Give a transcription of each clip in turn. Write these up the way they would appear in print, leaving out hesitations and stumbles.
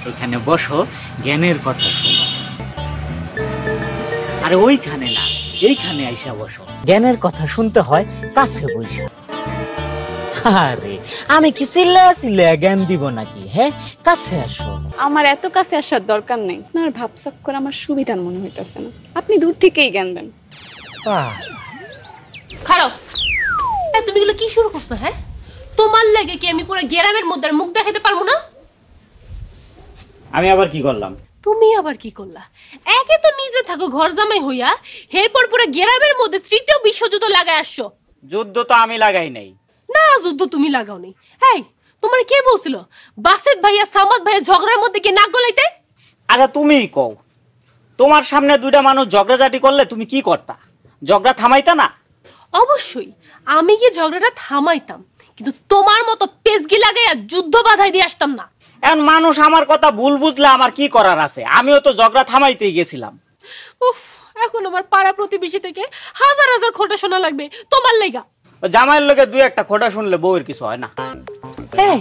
এখানে বসো, জ্ঞানের কথা শোনো। আরে ওইখানে না, এইখানে আইসা বসো। জ্ঞানের কথা শুনতে হয় কাছে বসে। আরে আমি কি চিল্লা চিল্লা জ্ঞান দিব নাকি? হ্যাঁ, কাছে আসো। আমার এত কাছে আসার দরকার নেই। আপনার ভাবসাব করে আমার সুবিধার মনে হইতেছে না। আপনি দূর থেকেই জ্ঞান দেন। খারাপ। তুমি এগুলো কি শুরু করছো? হ্যাঁ, তোমার লাগে কি আমি পুরো গ্রামের মধ্যে মুখ দেখাতে পারবো না? আমি আবার কি করলাম? তুমি আবার কি করলা? একে তো নিজে থাকো ঘর জামাই হইয়া, এরপর পুরো গ্রামের মধ্যে তৃতীয় বিশ্বযুদ্ধ লাগাই আসছো। যুদ্ধ তো আমি লাগাই নাই। না, যুদ্ধ তুমি লাগাও নি। এই, তোমার কে বলছিল বাসেত ভাইয়া সামাদ ভাইয়া ঝগড়ার মধ্যে কি নাক গলাইতে? আচ্ছা তুমিই কও, তোমার সামনে দুইটা মানুষ ঝগড়াঝাটি করলে তুমি কি করতা? ঝগড়া থামাইতা না? অবশ্যই আমি কি ঝগড়াটা থামাইতাম, কিন্তু তোমার মতো পেজগি লাগাইয়া যুদ্ধ বাধাই দিয়ে আসতাম না। এখন মানুষ আমার কথা ভুল বুঝলে আমার কি করার আছে? আমিও তো ঝগড়া থামাইতেই গেছিলাম। উফ, এখন আমার পাড়া প্রতিবেশী থেকে হাজার হাজার খোঁটা শোনা লাগবে তোমার লাইগা। জামাইয়ের লোকে দুই একটা খোঁটা শুনলে বউয়ের কিছু হয় না। এই,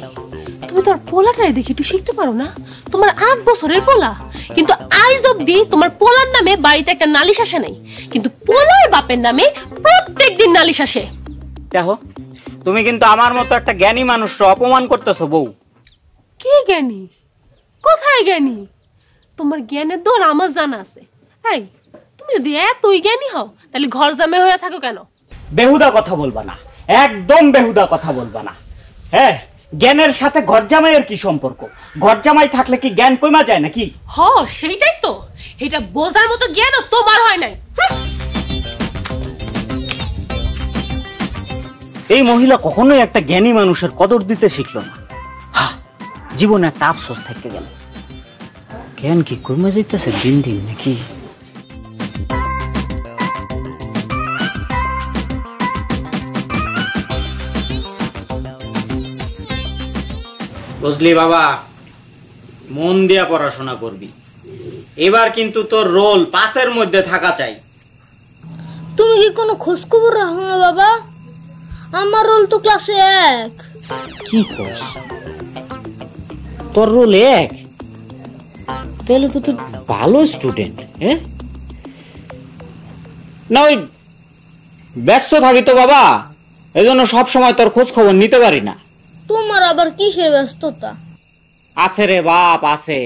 তুমি তোর পোলাটাই দেখি একটু শিখতে পারো না? তোমার 8 বছরের পোলা, কিন্তু আইজ অব্দি তোমার পোলার নামে বাড়িতে একটা নালিশ আসে নাই, কিন্তু পোলার বাপের নামে প্রত্যেকদিন নালিশ আসে। দেখো, তুমি কিন্তু আমার মতো একটা জ্ঞানী মানুষকে অপমান করতেছো বউ। কে জ্ঞানী? কোথায় জ্ঞানী? তোমার জ্ঞানের দৌড় আমার জানা আছে। এই, তুমি যদি এতই জ্ঞানী হও তাহলে ঘর জামাই হয়ে থাকো কেন? বেহুদা কথা বলবা না, একদম বেহুদা কথা বলবা না। হ্যাঁ, জ্ঞানের সাথে ঘর জামাইয়ের কি সম্পর্ক? ঘর জামাই থাকলে কি জ্ঞান কমা যায় নাকি? হ, সেইটাই তো। এটা বোঝার মতো জ্ঞান তোমার হয় নাই। এই মহিলা কখনোই একটা জ্ঞানী মানুষের কদর দিতে শিখলো না। জীবনে একটা আফসোস থেকে গেল। জ্ঞান কি কমে যাইতেছে দিন দিন নাকি? বুঝলি বাবা, মন দিয়া পড়াশোনা করবি। এবার কিন্তু তোর রোল 5-এর মধ্যে থাকা চাই। তুমি কি কোনো খোঁজ খবর রাখো না বাবা? আমার রোল তো ক্লাসে 1। কি কস? তোর রোল 1? তাহলে তো তুই ভালো স্টুডেন্ট। হ্যাঁ না, ওই ব্যস্ত থাকি তো বাবা, এজন্য সব সময় তোর খোঁজ খবর নিতে পারি না। তোমার আবার কিসের ব্যস্ততা? আছে রে বাপ, আছে।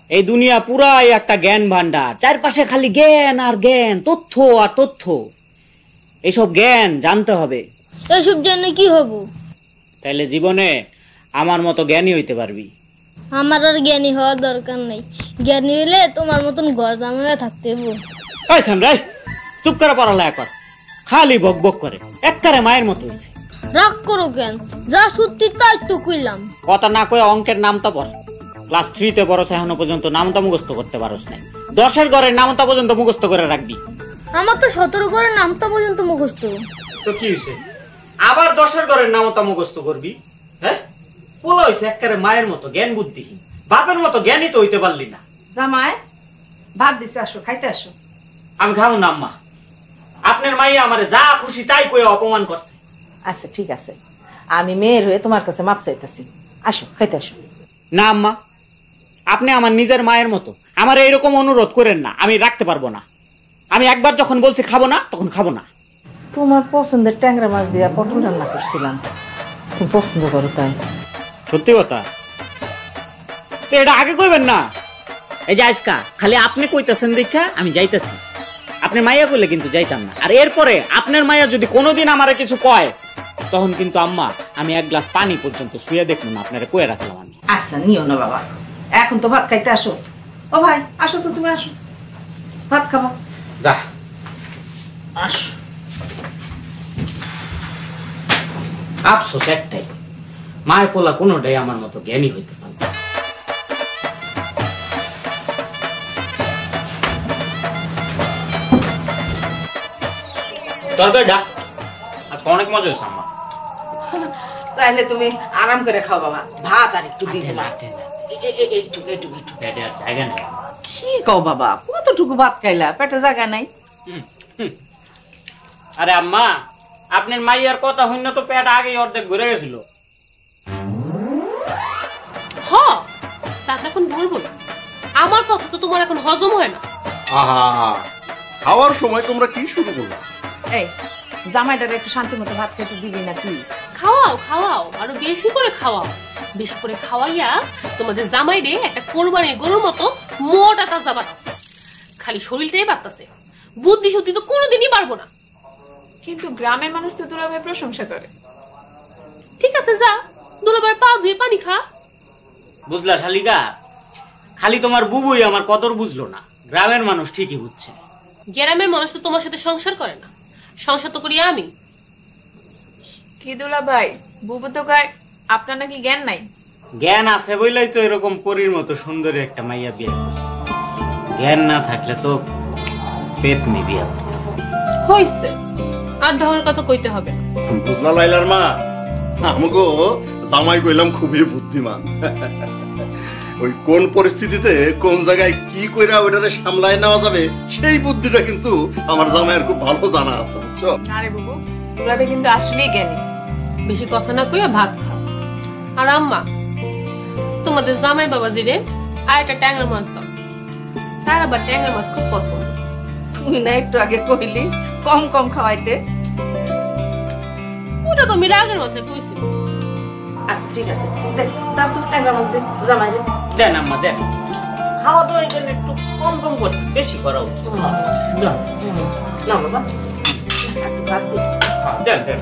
এই দুনিয়া পুরাই একটা জ্ঞান ভান্ডার, চারপাশে খালি জ্ঞান আর জ্ঞান, তথ্য আর তথ্য। এইসব জ্ঞান জানতে হবে। এসব জেনে কি হব? তাইলে জীবনে আমার মতো জ্ঞানী হইতে পারবি। আমার আর জ্ঞানী হওয়ার দরকার নেই। জ্ঞানী হইলে তোমার মতন ঘর জামাইয়া থাকতে হবো। এই সামরাই, চুপ করে পড়ালেখা কর। খালি বক বক করে, একবারে মায়ের মতো হইছে। রাগ করো কেন? যা সত্যি তাই তো কইলাম। কথা না কয়ে অঙ্কের নামটা পড়। ক্লাস 3-তে পড়ছ, এখনো পর্যন্ত নামটা মুখস্থ করতে পারছ না। 10-এর ঘরের নামটা পর্যন্ত মুখস্থ করে রাখবি। আমার তো 17 ঘরের নামটা পর্যন্ত মুখস্থ। তো কি হইছে? আবার 10-এর ঘরের নামটা মুখস্থ করবি? হ্যাঁ, পোলা হইছে একবারে মায়ের মতো জ্ঞান বুদ্ধিহীন। বাপের মতো জ্ঞানী তো হইতে পারলি না। জামাই ভাত দিছে, আসো খাইতে আসো। আমি খাবো না আম্মা। আপনার মাইয়া আমারে যা খুশি তাই কয়ে অপমান করছে। আচ্ছা ঠিক আছে, আমি মেয়ের হয়ে তোমার কাছে মাপ চাইতেছি। আসো খাইতে আসো। না আম্মা, আপনি আমার নিজের মায়ের মতো, আমার এইরকম অনুরোধ করেন না। আমি রাখতে পারবো না। আমি একবার যখন বলছি খাবো না, তখন খাবো না। তোমার পছন্দের ট্যাংরা মাছ দিয়া পটল রান্না করছিলাম, তুমি পছন্দ করো তাই। সত্যি কথা? তো এটা আগে কইবেন না। এই যে আজকা খালি আপনি কইতেছেন দেখা আমি যাইতেছি। আপনার মাইয়া কইলে কিন্তু যাইতাম না। আর এরপরে আপনার মাইয়া যদি কোনোদিন আমারে কিছু কয়, তখন কিন্তু আম্মা আমি 1 গ্লাস পানি পর্যন্ত শুয়ে দেখবো না। আপনারা কয়ে রাখলাম আমি। আচ্ছা নিও না বাবা, এখন তো ভাত খাইতে আসো। ও ভাই আসো তো, তুমি আসো, ভাত খাবো। যা আসো। আফসোস একটাই, মায়ের পোলা কোনোটাই আমার মতো জ্ঞানী হইতে পারে না। তরকারিটা আজকে অনেক মজা হয়েছে আম্মা। তাহলে তুমি আরাম করে খাও বাবা, ভাত আর একটু দিয়ে দিলাম। পেটে আর জায়গা নেই। কি কও বাবা, কতটুকু ভাত খাইলা, পেটে জায়গা নাই? আরে আম্মা, আপনার মাইয়ার কথা হইন তো পেট আগেই অর্ধেক ঘুরে গেছিল। হ, তা এখন বলবো না? আমার কথা তো তোমার এখন হজম হয় না। আহা, খাওয়ার সময় তোমরা কি শুরু করলা? এই জামাইটারে একটু শান্তি মতো ভাত খেতে দিবি না তুই? খাওয়াও খাওয়াও, আরো বেশি করে খাওয়াও। বেশি করে খাওয়াইয়া তোমাদের জামাইরে একটা কোরবানির গরুর মতো মোটা তাজা বানাও। খালি শরীরটাই বাড়তাছে, বুদ্ধি শুদ্ধি তো কোনোদিনই পারবো না। কিন্তু গ্রামের মানুষ তো দুলাভাই প্রশংসা করে। ঠিক আছে, যা দুলাভাইয়ের পা ধুয়ে পানি খা। বুঝলা শালিকা, খালি তোমার বুবুই আমার কদর বুঝলো না, গ্রামের মানুষ ঠিকই বুঝছে। গ্রামের মানুষ তো তোমার সাথে সংসার করে না, সংসার তো করি আমি। কি দুলাভাই, বুবু তো গায় আপনার নাকি জ্ঞান নাই? জ্ঞান আছে বইলাই তো এরকম পরীর মতো সুন্দরী একটা মাইয়া বিয়ে করছে। জ্ঞান না থাকলে তো পেতনি বিয়া হতো। হইছে, আর ঢঙের কথা কইতে হবে না। বুঝলা লাইলার মা, আমাকে জামাই কইলাম খুবই বুদ্ধিমান। ওই কোন পরিস্থিতিতে কোন জায়গায় কি কইরা ওইটারে সামলায় নেওয়া যাবে সেই বুদ্ধিটা কিন্তু আমার জামাইয়ের খুব ভালো জানা আছে, বুঝছো? না রে বুবু, দুলাভাই কিন্তু আসলেই জ্ঞানী। বেশি কথা না কইয়া ভাত খা। আর আম্মা, তোমাদের জামাই বাবাজিরে আর একটা ট্যাংরা মাছ দাও। তার আবার ট্যাংরা মাছ খুব পছন্দ। তুই না একটু আগে কইলি কম কম খাওয়াইতে? ওটা তো আমি রাগের মাথায় কইছি। আচ্ছা ঠিক আছে, দেখ দাও তো ট্যাংরা মাছ দে জামাই রে। দেন আম্মা দেন, খাওয়া তো এটা একটু কম কম করতে, বেশি করা উচিত। না বাবা, একটু ভাত দে। দেন দেন।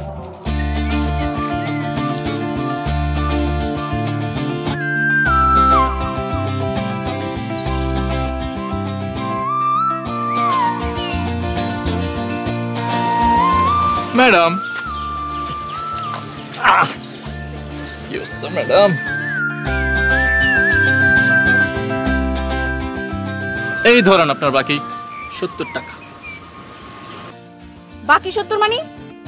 ম্যাডাম, কি অবস্থা ম্যাডাম? এই ধরেন আপনার বাকি 70 টাকা। বাকি 70 মানে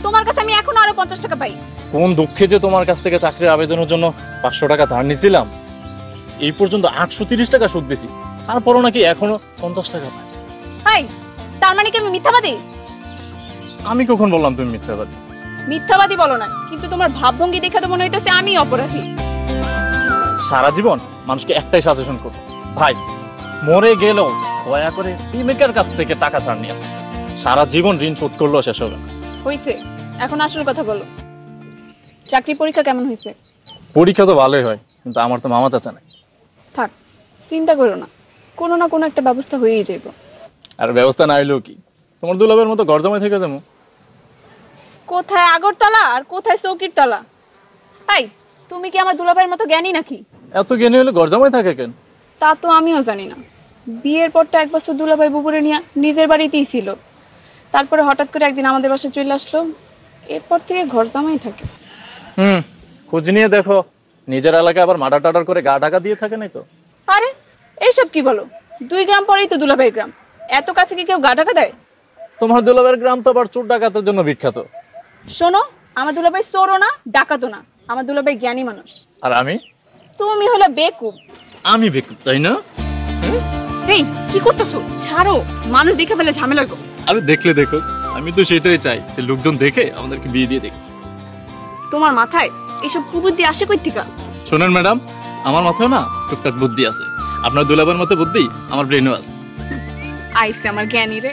তোমার কাছে আমি এখন আরো 50 টাকা পাই। কোন দুঃখে যে তোমার কাছ থেকে চাকরির আবেদনের জন্য 500 টাকা ধার নিয়েছিলাম, এই পর্যন্ত 830 টাকা সুদ দিছি, তারপরও নাকি এখনো 50 টাকা পাই। হাই, তার মানে কি আমি মিথ্যাবাদী? আমি কখন বললাম তুমি মিথ্যাবাদী? মিথ্যাবাদী বলো না, কিন্তু তোমার ভাবভঙ্গি দেখে তো মনে হইতেছে আমি অপরাধী। সারা জীবন মানুষকে একটাই সাজেশন করবো, ভাই মরে গেলেও দয়া করে প্রেমিকের কাছ থেকে টাকা ধার নিয়ে, সারা জীবন ঋণ শোধ করলেও শেষ হবে না। হইছে, এখন আসল কথা বলো। চাকরি পরীক্ষা কেমন হয়েছে? পরীক্ষা তো ভালোই হয়, কিন্তু আমার তো মামা চাচা নাই। থাক, চিন্তা করো না, কোনো না কোনো একটা ব্যবস্থা হয়েই যাইব। আর ব্যবস্থা না হইলেও কি, তোমার দুলাভের মতো ঘর জমাই থেকে যাবো। কোথায় আগরতলা আর কোথায় চৌকির তলা? তাই তুমি কি আমার দুলাভাইয়ের মতো জ্ঞানী নাকি? এত জ্ঞানী হলে ঘর জমাই থাকে কেন? তা তো আমিও জানি না। বিয়ের পর তো 1 বছর দুলাভাই বুবুরে নিয়ে নিজের বাড়িতেই ছিল, তারপরে হঠাৎ করে একদিন আমাদের বাসায় চলে আসলো, এরপর থেকে ঘর জামাই থাকে। খোঁজ নিয়ে দেখো, নিজের এলাকায় আবার মার্ডার টাডার করে গা ঢাকা দিয়ে থাকে নাই তো? আরে এইসব কি বলো, 2 গ্রাম পরেই তো দুলাভাইয়ের গ্রাম, এত কাছে কি কেউ গা ঢাকা দেয়? তোমার দুলাভের গ্রাম তো আবার চোর ডাকাতের জন্য বিখ্যাত। শোনো, আমার দুলাভাই চোরও না ডাকাতও না, আমার দুলাভাই জ্ঞানী মানুষ। আর আমি? তুমি হলো বেকুব। আমি বেকুব, তাই না? এই কি করতেছো? ছাড়ো, মানুষ দেখে ফেলে ঝামেলা গো। আরে দেখলে দেখো, আমি তো সেটাই চাই যে লোকজন দেখে আমাদেরকে বিয়ে দিয়ে দেখে। তোমার মাথায় এসব কুবুদ্ধি আসে কই থেকে? শোনেন ম্যাডাম, আমার মাথায় না টুকটাক বুদ্ধি আছে, আপনার দুলাভার মতো বুদ্ধি আমার ব্রেনও আছে। আইসে আমার জ্ঞানী রে।